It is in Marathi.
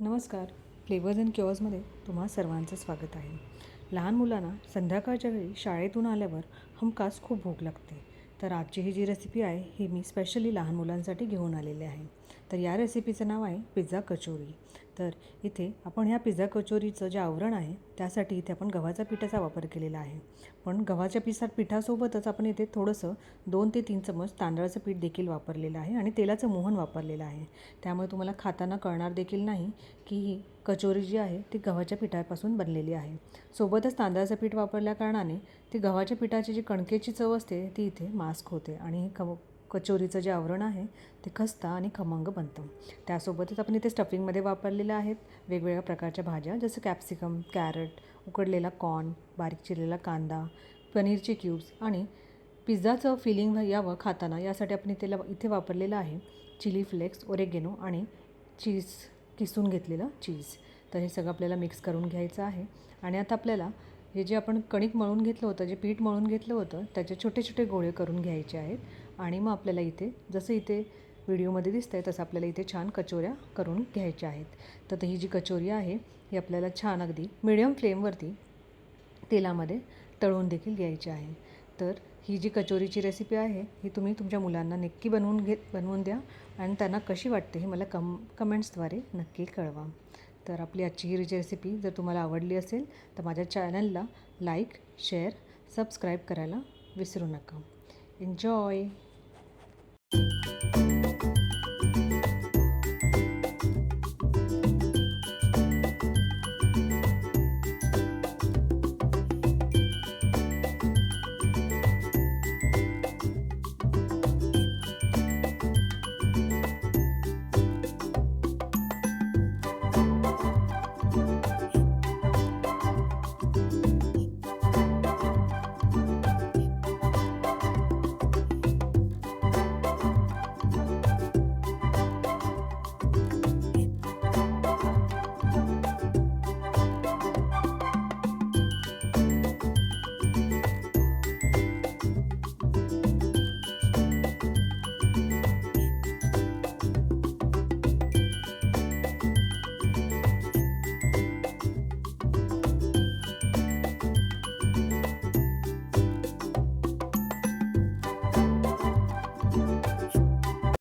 नमस्कार. फ्लेवर्स अँड क्युअर्समध्ये तुम्हा सर्वांचं स्वागत आहे. लहान मुलांना संध्याकाळच्या वेळी शाळेतून आल्यावर हमखास खूप भूक लागते. तर आजची ही जी रेसिपी आहे ही मी स्पेशली लहान मुलांसाठी घेऊन आलेली आहे. तर या रेसिपीचं नाव आहे पिझ्झा कचोरी. तर इथे आपण ह्या पिझ्झा कचोरीचं जे आवरण आहे त्यासाठी इथे आपण गव्हाच्या पिठाचा वापर केलेला आहे. पण गव्हाच्या पिठासोबतच आपण इथे थोडंसं 2 ते 3 चमच तांदळाचं पीठ देखील वापरलेलं आहे आणि तेलाचं मोहन वापरलेलं आहे. त्यामुळे तुम्हाला खाताना कळणार देखील नाही की ही कचोरी जी आहे ती गव्हाच्या पिठापासून बनलेली आहे. सोबतच तांदळाचं पीठ वापरल्या कारणाने ती गव्हाच्या पिठाची जी कणकेची चव असते ती इथे मास्क होते आणि कचोरीचं जे आवरण आहे ते खस्ता आणि खमंग बनतं. त्यासोबतच आपण इथे स्टफिंगमध्ये वापरलेलं आहेत वेगवेगळ्या प्रकारच्या भाज्या जसं कॅप्सिकम, कॅरट, उकडलेला कॉर्न, बारीक चिरलेला कांदा, पनीरचे क्यूब्स आणि पिझ्झाचं फिलिंग यावं खाताना यासाठी आपण इथे वापरलेलं आहे चिली फ्लेक्स, ओरेगेनो आणि चीज, किसून घेतलेलं चीज. तर हे सगळं आपल्याला मिक्स करून घ्यायचं आहे. आणि आता आपल्याला हे जे आपण कणिक मळून घेतलं होतं, जे पीठ मळून घेतलं होतं त्याचे छोटे छोटे गोळे करून घ्यायचे आहेत आणि मग आपल्याला इथे जसं इथे व्हिडिओमध्ये दिसतं आहे तसं आपल्याला इथे छान कचोऱ्या करून घ्यायच्या आहेत. तर ही जी कचोरी आहे ही आपल्याला छान अगदी मिडियम फ्लेमवरती तेलामध्ये तळून देखील घ्यायची आहे. तर ही जी कचोरीची रेसिपी आहे ही तुम्ही तुमच्या मुलांना नक्की बनवून द्या आणि त्यांना कशी वाटते हे मला कमेंट्सद्वारे नक्की कळवा. तर आपली आजची ही रेसिपी जर तुम्हाला आवडली असेल तर माझ्या चॅनलला लाईक, शेअर, सबस्क्राईब करायला विसरू नका. एन्जॉय.